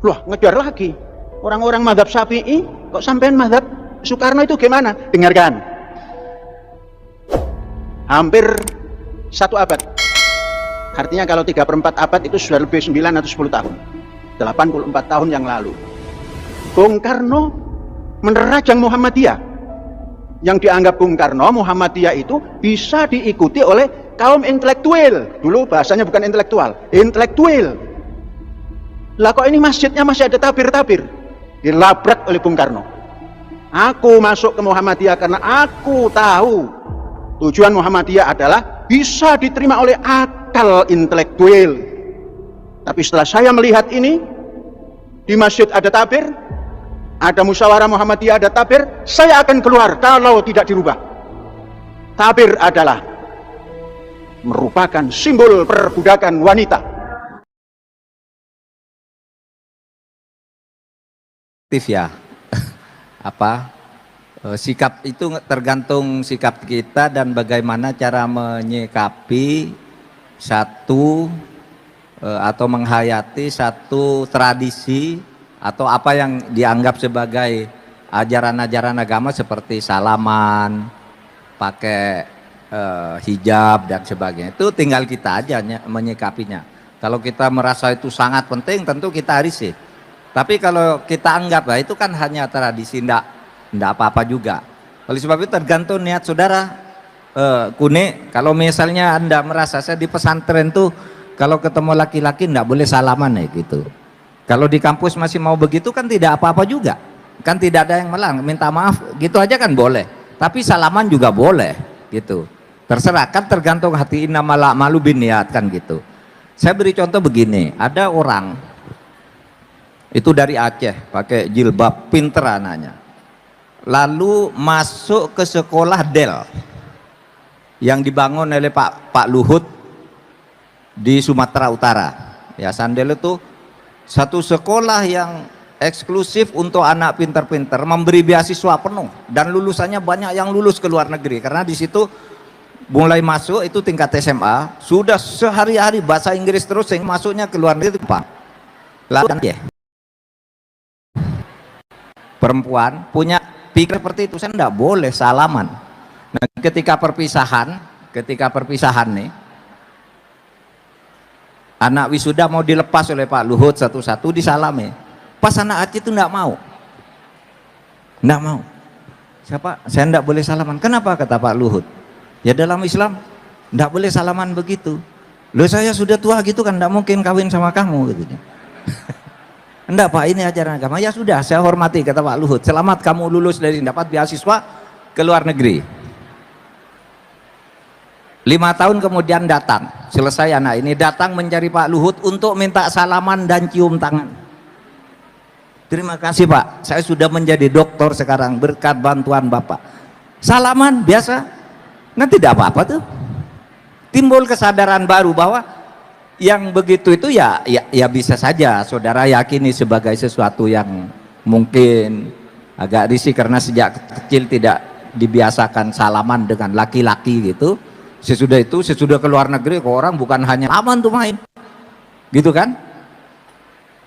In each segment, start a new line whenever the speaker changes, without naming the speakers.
Loh, ngejar lagi. Orang-orang mazhab Syafi'i kok sampean mazhab Soekarno itu gimana? Dengarkan. Hampir 1 abad. Artinya kalau 3/4 abad itu sudah lebih 9 atau 10 tahun. 84 tahun yang lalu. Bung Karno menerajang Muhammadiyah. Yang dianggap Bung Karno, Muhammadiyah itu bisa diikuti oleh kaum intelektual. Dulu bahasanya bukan intelektual, intelektual. Lah kok ini masjidnya masih ada tabir-tabir? Dilabrak oleh Bung Karno. Aku masuk ke Muhammadiyah karena aku tahu tujuan Muhammadiyah adalah bisa diterima oleh akal intelektual. Tapi setelah saya melihat ini, di masjid ada tabir, ada musyawarah Muhammadiyah, ada tabir, saya akan keluar kalau tidak dirubah. Tabir adalah merupakan simbol perbudakan wanita.
Ya, sikap itu tergantung sikap kita dan bagaimana cara menyikapi satu atau menghayati satu tradisi atau apa yang dianggap sebagai ajaran-ajaran agama seperti salaman, pakai hijab dan sebagainya. Itu tinggal kita aja menyikapinya. Kalau kita merasa itu sangat penting, tentu kita risih. Tapi kalau kita anggap lah itu kan hanya tradisi, ndak apa-apa juga. Oleh sebab itu tergantung niat saudara. Kune, kalau misalnya Anda merasa saya di pesantren tuh kalau ketemu laki-laki ndak boleh salaman ya gitu. Kalau di kampus masih mau begitu kan tidak apa-apa juga. Kan tidak ada yang melarang, minta maaf gitu aja kan boleh. Tapi salaman juga boleh gitu. Terserah, kan tergantung hati, innamal a'malu binniyat kan gitu. Saya beri contoh begini, ada orang itu dari Aceh, pakai jilbab, pinter anaknya. Lalu masuk ke sekolah Del yang dibangun oleh Pak Luhut di Sumatera Utara. Ya, Sandel itu satu sekolah yang eksklusif untuk anak pinter-pinter, memberi beasiswa penuh dan lulusannya banyak yang lulus ke luar negeri karena di situ mulai masuk itu tingkat SMA sudah sehari-hari bahasa Inggris terus sehingga masuknya ke luar negeri. Lalu ya, perempuan punya pikir seperti itu, saya tidak boleh salaman. Nah, ketika perpisahan nih, anak wisuda mau dilepas oleh Pak Luhut satu-satu disalami. Pas anak Aceh itu tidak mau. Siapa? Saya tidak boleh salaman. Kenapa? Kata Pak Luhut. Ya dalam Islam tidak boleh salaman begitu. Loh, saya sudah tua gitu kan, tidak mungkin kawin sama kamu gitu. Enggak Pak, ini ajaran agama. Ya sudah, saya hormati, kata Pak Luhut. Selamat kamu lulus dari dapat beasiswa ke luar negeri. 5 tahun kemudian datang, selesai anak ini datang mencari Pak Luhut untuk minta salaman dan cium tangan. Terima kasih Pak, saya sudah menjadi doktor sekarang berkat bantuan Bapak. Salaman biasa, nah tidak apa-apa tuh. Timbul kesadaran baru bahwa yang begitu itu ya bisa saja saudara yakini sebagai sesuatu yang mungkin agak risih karena sejak kecil tidak dibiasakan salaman dengan laki-laki gitu. Sesudah ke luar negeri ke orang bukan hanya aman tuh main gitu kan.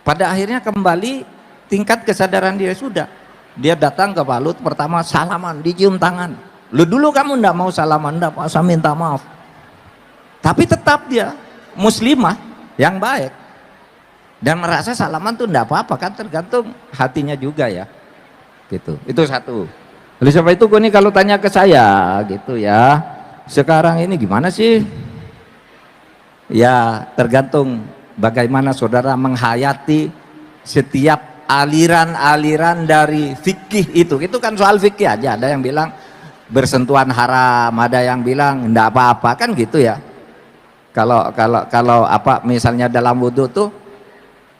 Pada akhirnya kembali tingkat kesadaran dia sudah. Dia datang ke Pak Luhut pertama salaman, dicium tangan. Lu dulu kamu ndak mau salaman, ndak saya minta maaf. Tapi tetap dia muslimah yang baik dan merasa salaman tuh enggak apa-apa kan, tergantung hatinya juga ya gitu. Itu satu. Oleh sebab itu ini kalau tanya ke saya gitu ya, sekarang ini gimana sih ya, tergantung bagaimana saudara menghayati setiap aliran-aliran dari fikih itu kan soal fikih aja. Ada yang bilang bersentuhan haram, ada yang bilang enggak apa-apa kan gitu ya. Kalau apa misalnya dalam wudhu tuh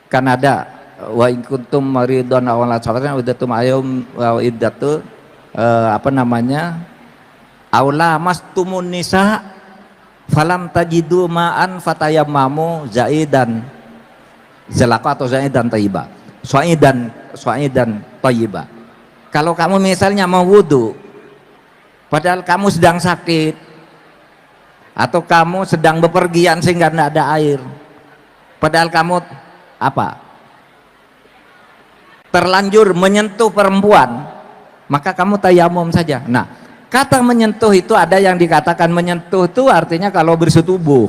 kan ada wa in kuntum maridun aw ala safarin udatum ayum wa iddatu apa namanya aula mastumun nisa falam tajidu ma'an fatayammamu zaidan zalaka atau zaidan thayyiba suaidan thayyiba. Kalau kamu misalnya mau wudhu padahal kamu sedang sakit atau kamu sedang bepergian sehingga tidak ada air, padahal kamu apa terlanjur menyentuh perempuan, maka kamu tayamum saja. Nah, kata menyentuh itu ada yang dikatakan menyentuh itu artinya kalau bersetubuh.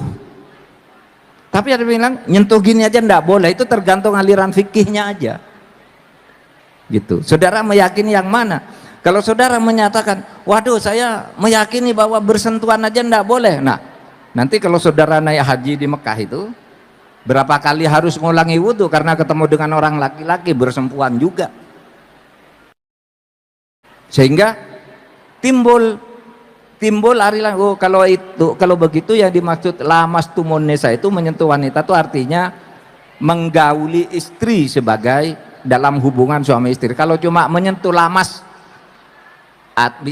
Tapi ada yang bilang nyentuh gini aja enggak boleh, itu tergantung aliran fikihnya aja. Gitu. Saudara meyakini yang mana? Kalau saudara menyatakan, waduh saya meyakini bahwa bersentuhan aja enggak boleh. Nah, nanti kalau saudara naik haji di Mekah itu, berapa kali harus ngulangi wudhu karena ketemu dengan orang laki-laki bersentuhan juga. Sehingga timbul arilan, oh kalau begitu yang dimaksud lamas tumun nisa itu menyentuh wanita itu artinya menggauli istri sebagai dalam hubungan suami istri. Kalau cuma menyentuh lamas,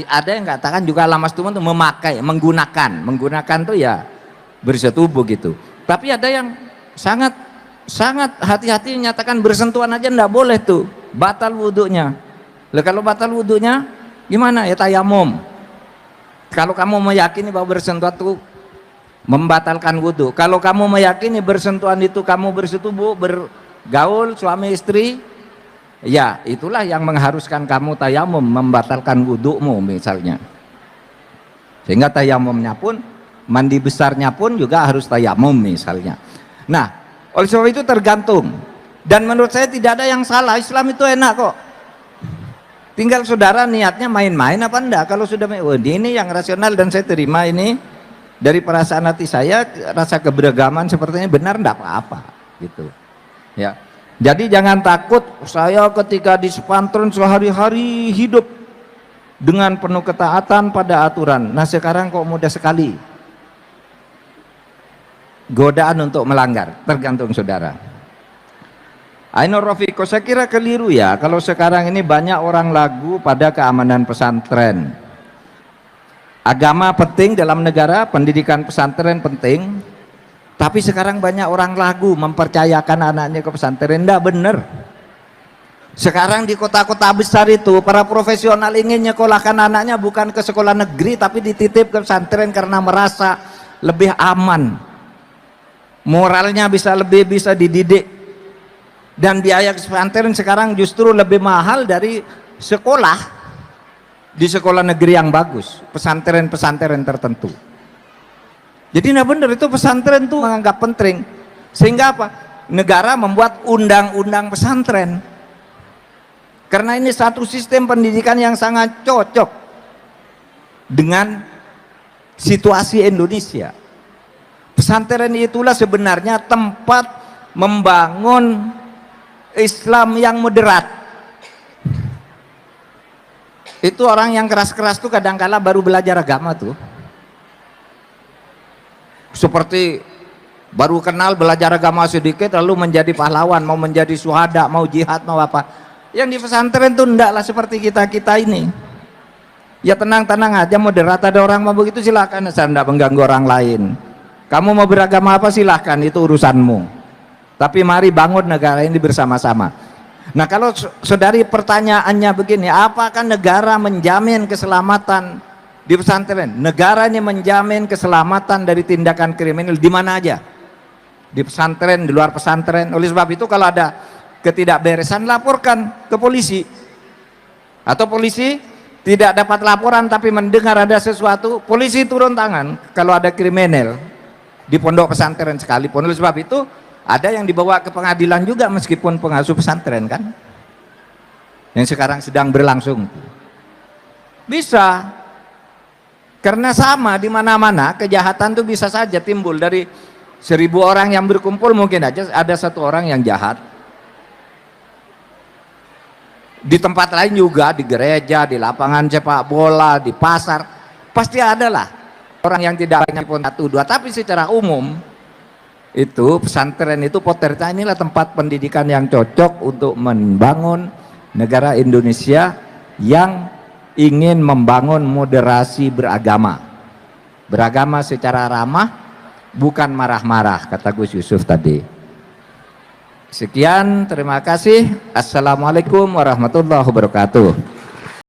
ada yang katakan juga lamas tumun itu memakai, menggunakan tuh ya bersetubuh gitu. Tapi ada yang sangat hati-hati menyatakan bersentuhan aja enggak boleh tuh, batal wudhunya. Lah kalau batal wudhunya gimana? Ya tayamum. Kalau kamu meyakini bahwa bersentuhan itu membatalkan wudhu, kalau kamu meyakini bersentuhan itu kamu bersetubuh, bergaul suami istri, ya itulah yang mengharuskan kamu tayamum, membatalkan wudhumu misalnya. Sehingga tayamumnya pun, mandi besarnya pun juga harus tayamum misalnya. Nah, oleh sebab itu tergantung, dan menurut saya tidak ada yang salah. Islam itu enak kok, tinggal saudara niatnya main-main apa enggak. Kalau sudah ini yang rasional dan saya terima ini dari perasaan hati saya, rasa keberagaman sepertinya benar, enggak apa-apa gitu ya. Jadi jangan takut, saya ketika di pesantren sehari-hari hidup dengan penuh ketaatan pada aturan, nah sekarang kok mudah sekali godaan untuk melanggar. Tergantung saudara. Ainur Rafiqo, saya kira keliru ya kalau sekarang ini banyak orang lagu pada keamanan pesantren. Agama penting dalam negara, pendidikan pesantren penting, tapi sekarang banyak orang lagu mempercayakan anaknya ke pesantren. Enggak benar. Sekarang di kota-kota besar itu para profesional ingin nyekolahkan anaknya bukan ke sekolah negeri tapi dititip ke pesantren karena merasa lebih aman, moralnya bisa dididik, dan biaya pesantren sekarang justru lebih mahal dari sekolah di sekolah negeri yang bagus, pesantren-pesantren tertentu. Jadi nah benar itu pesantren tuh menganggap penting, sehingga apa? Negara membuat undang-undang pesantren karena ini satu sistem pendidikan yang sangat cocok dengan situasi Indonesia. Pesantren itulah sebenarnya tempat membangun Islam yang moderat. Itu orang yang keras-keras tuh kadang-kala baru belajar agama tuh, seperti baru kenal belajar agama sedikit lalu menjadi pahlawan, mau menjadi syuhada, mau jihad, mau apa. Yang di pesantren tuh ndaklah seperti kita ini. Ya tenang-tenang aja, moderat. Ada orang mau begitu silakan, saya ndak mengganggu orang lain. Kamu mau beragama apa silahkan, itu urusanmu. Tapi mari bangun negara ini bersama-sama. Nah kalau saudari pertanyaannya begini, apakah negara menjamin keselamatan di pesantren? Negara ini menjamin keselamatan dari tindakan kriminal di mana aja, di pesantren, di luar pesantren. Oleh sebab itu kalau ada ketidakberesan laporkan ke polisi, atau polisi tidak dapat laporan tapi mendengar ada sesuatu, polisi turun tangan kalau ada kriminal di pondok pesantren sekalipun. Oleh sebab itu ada yang dibawa ke pengadilan juga meskipun pengasuh pesantren kan, yang sekarang sedang berlangsung. Bisa, karena sama di mana-mana kejahatan itu bisa saja timbul dari 1000 orang yang berkumpul, mungkin aja ada 1 orang yang jahat. Di tempat lain juga, di gereja, di lapangan sepak bola, di pasar, pasti ada lah orang yang tidak banyak pun 1, 2, tapi secara umum itu pesantren itu potensinya inilah tempat pendidikan yang cocok untuk membangun negara Indonesia yang ingin membangun moderasi beragama secara ramah, bukan marah-marah, kata Gus Yusuf tadi. Sekian, terima kasih. Assalamualaikum warahmatullahi wabarakatuh.